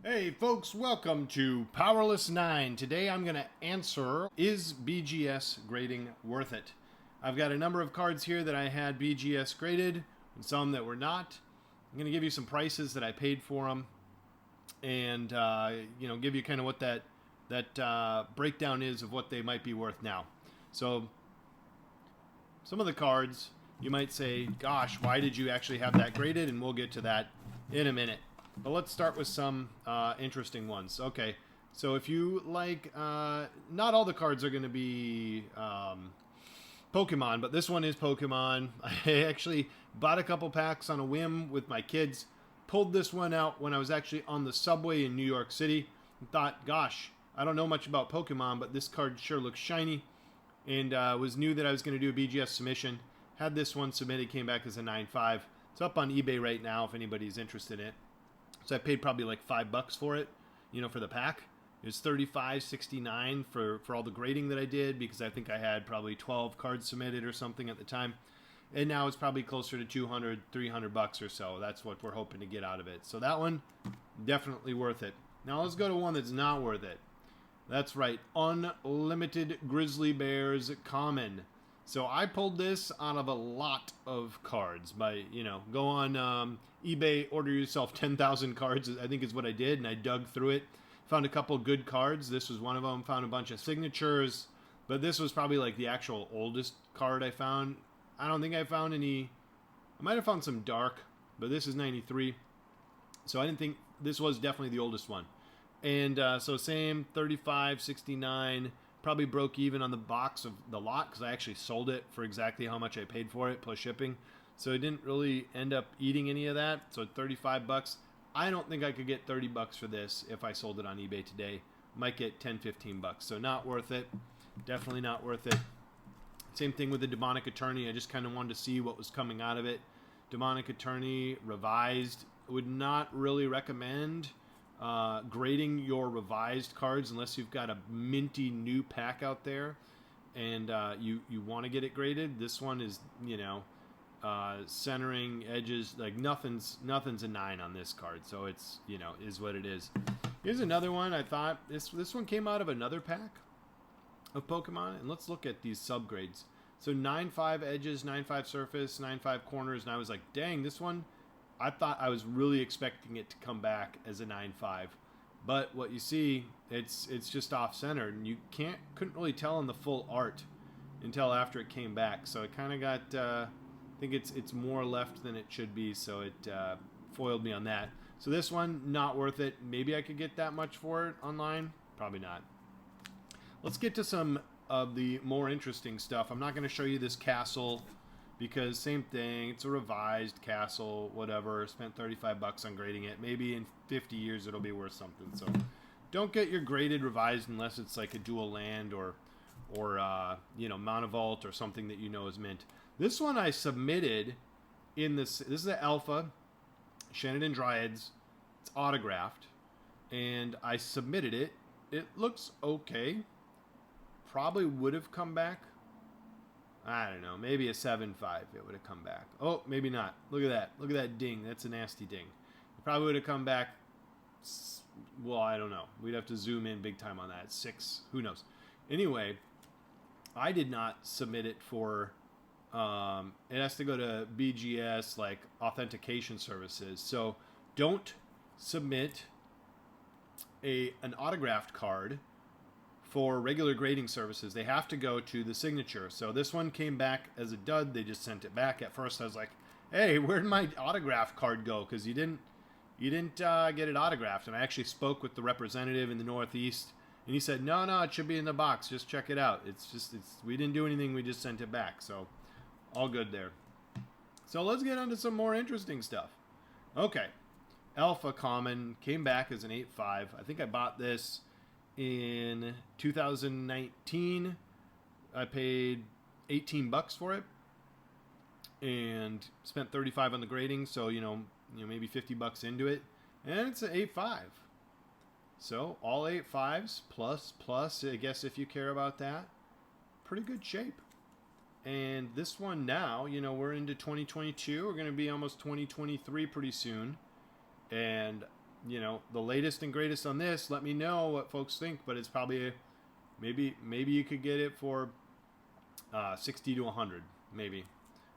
Hey folks, welcome to Powerless 9. Today I'm going to answer, is BGS grading worth it? I've got a number of cards here that I had BGS graded and some that were not. I'm going to give you some prices that I paid for them and give you kind of what that breakdown is of what they might be worth now. So some of the cards you might say, gosh, why did you actually have that graded? And we'll get to that in a minute. But let's start with some interesting ones. Okay, so if you like, not all the cards are going to be Pokemon, but this one is Pokemon. I actually bought a couple packs on a whim with my kids. Pulled this one out when I was actually on the subway in New York City. And thought, gosh, I don't know much about Pokemon, but this card sure looks shiny. And knew that I was going to do a BGS submission. Had this one submitted, came back as a 9.5. It's up on eBay right now if anybody's interested in it. So I paid probably like $5 for it, for the pack. It was $35.69 for all the grading that I did because I think I had probably 12 cards submitted or something at the time. And now it's probably closer to $200, $300 or so. That's what we're hoping to get out of it. So that one, definitely worth it. Now let's go to one that's not worth it. That's right, Unlimited Grizzly Bears Common. So I pulled this out of a lot of cards. Go on eBay, order yourself 10,000 cards, I think is what I did, and I dug through it. Found a couple good cards. This was one of them. Found a bunch of signatures, but this was probably like the actual oldest card I found. I don't think I found any. I might have found some dark, but this is 93. So I didn't think this was definitely the oldest one. And so same, 35.69. Probably broke even on the box of the lot because I actually sold it for exactly how much I paid for it plus shipping. So I didn't really end up eating any of that. So $35. I don't think I could get $30 for this if I sold it on eBay today. Might get 10, 15 bucks. So not worth it. Definitely not worth it. Same thing with the Demonic Attorney. I just kind of wanted to see what was coming out of it. Demonic Attorney revised. Would not really recommend grading your revised cards unless you've got a minty new pack out there and you want to get it graded. This one is centering edges, like nothing's a 9 on this card, so it's is what it is. Here's another one. I thought this one came out of another pack of Pokemon, and let's look at these subgrades. So 9.5 edges, 9.5 surface, 9.5 corners, and I was like, dang, this one I thought I was really expecting it to come back as a 9.5, but what you see, it's just off center, and you couldn't really tell in the full art until after it came back. So it kind of got, I think it's more left than it should be. So it foiled me on that. So this one, not worth it. Maybe I could get that much for it online. Probably not. Let's get to some of the more interesting stuff. I'm not going to show you this castle, because same thing, it's a revised castle, whatever. Spent $35 on grading it. Maybe in 50 years it'll be worth something. So don't get your graded revised unless it's like a dual land or Monovault or something that is mint. This one I submitted in this is the Alpha Shannon Dryads. It's autographed, and I submitted it. It looks okay. Probably would have come back. I don't know, maybe a 7.5 it would have come back. Oh, maybe not. Look at that. Look at that ding. That's a nasty ding. It probably would have come back, well, I don't know. We'd have to zoom in big time on that. 6, who knows. Anyway, I did not submit it for, it has to go to BGS, like authentication services. So don't submit an autographed card for regular grading services. They have to go to the signature. So this one came back as a dud. They just sent it back. At first I was like, hey, where'd my autograph card go? Because you didn't get it autographed. And I actually spoke with the representative in the Northeast, and he said, no, it should be in the box. Just check it out. We didn't do anything. We just sent it back. So all good there. So let's get on to some more interesting stuff. Okay. Alpha Common came back as an 8.5. I think I bought this in 2019. I paid $18 for it and spent $35 on the grading, so maybe $50 into it, and it's an 8.5. So all 8.5s plus I guess if you care about that, pretty good shape. And this one now, we're into 2022. We're going to be almost 2023 pretty soon, and you know, the latest and greatest on this. Let me know what folks think, but it's probably maybe you could get it for 60 to 100, maybe,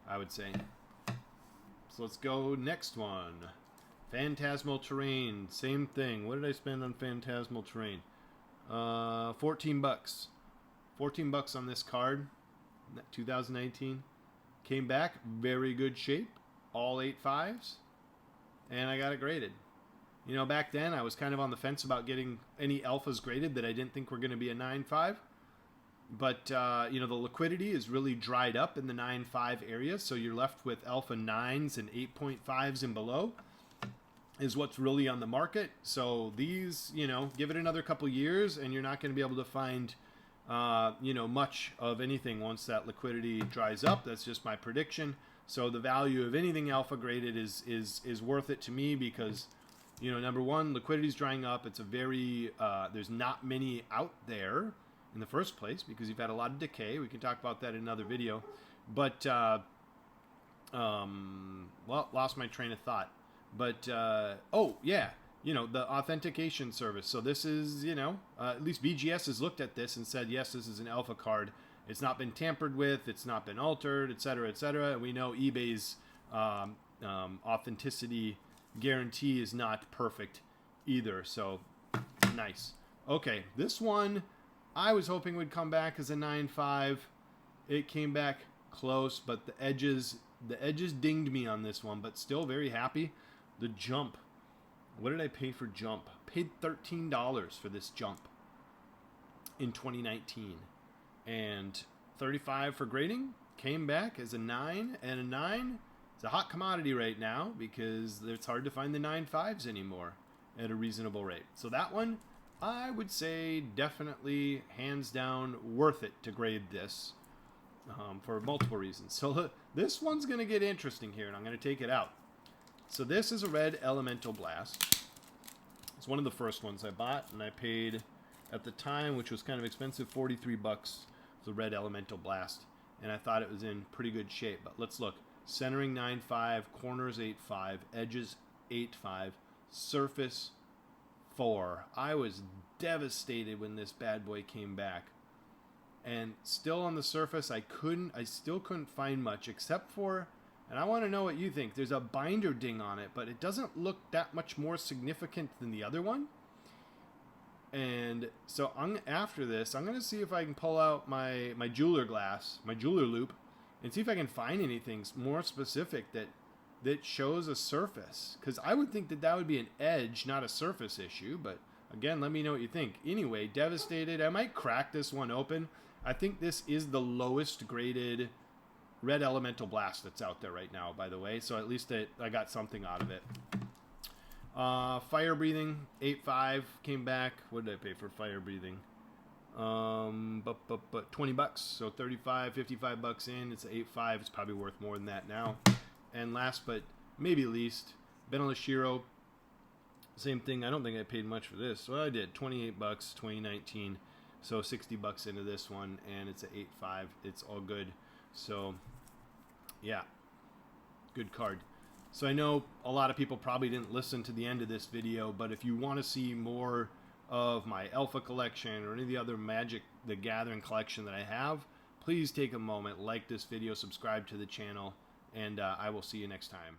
I would say. So let's go next one. Phantasmal Terrain, same thing. What did I spend on Phantasmal Terrain? 14 bucks. 14 bucks on this card. 2019. Came back, very good shape. All 8.5s. And I got it graded. You know, back then I was kind of on the fence about getting any alphas graded that I didn't think were going to be a 9.5. But, you know, the liquidity is really dried up in the 9.5 area. So you're left with alpha 9s and 8.5s and below is what's really on the market. So these, you know, give it another couple years and you're not going to be able to find, you know, much of anything once that liquidity dries up. That's just my prediction. So the value of anything alpha graded is worth it to me because, you know, number one, liquidity is drying up. It's a very, there's not many out there in the first place because you've had a lot of decay. We can talk about that in another video. But, well, lost my train of thought. But, oh, yeah, you know, the authentication service. So this is, you know, at least BGS has looked at this and said, yes, this is an alpha card. It's not been tampered with. It's not been altered, et cetera, et cetera. And we know eBay's authenticity guarantee is not perfect either. So, nice. Okay, this one I was hoping would come back as a 9.5. It came back close, but the edges dinged me on this one, but still very happy. The jump. What did I pay for jump? Paid $13 for this jump in 2019. And $35 for grading. Came back as a 9, and a 9 is a hot commodity right now because it's hard to find the 9.5s anymore at a reasonable rate. So that one, I would say definitely hands down worth it to grade this for multiple reasons. So this one's going to get interesting here, and I'm going to take it out. So this is a red Elemental Blast. It's one of the first ones I bought, and I paid at the time, which was kind of expensive, 43 bucks. The red Elemental Blast, and I thought it was in pretty good shape. But let's look. Centering 9.5, corners 8.5, edges 8.5, surface 4. I was devastated when this bad boy came back. And still on the surface, I still couldn't find much except for, and I want to know what you think. There's a binder ding on it, but it doesn't look that much more significant than the other one. And so after this, I'm going to see if I can pull out my jeweler glass, my jeweler loop, and see if I can find anything more specific that shows a surface. Because I would think that would be an edge, not a surface issue. But again, let me know what you think. Anyway, devastated. I might crack this one open. I think this is the lowest graded red Elemental Blast that's out there right now, by the way. So at least I got something out of it. Fire Breathing 8.5 came back. What did I pay for Fire Breathing? But 20 bucks. So 35, 55 bucks in. It's 8.5. It's probably worth more than that now. And last but maybe least, Benelashiro. Same thing. I don't think I paid much for this. Well, I did. 28 bucks, 2019. So 60 bucks into this one, and it's an 8.5. It's all good. So, yeah, good card. So I know a lot of people probably didn't listen to the end of this video, but if you want to see more of my Alpha collection or any of the other Magic the Gathering collection that I have, please take a moment, like this video, subscribe to the channel, and I will see you next time.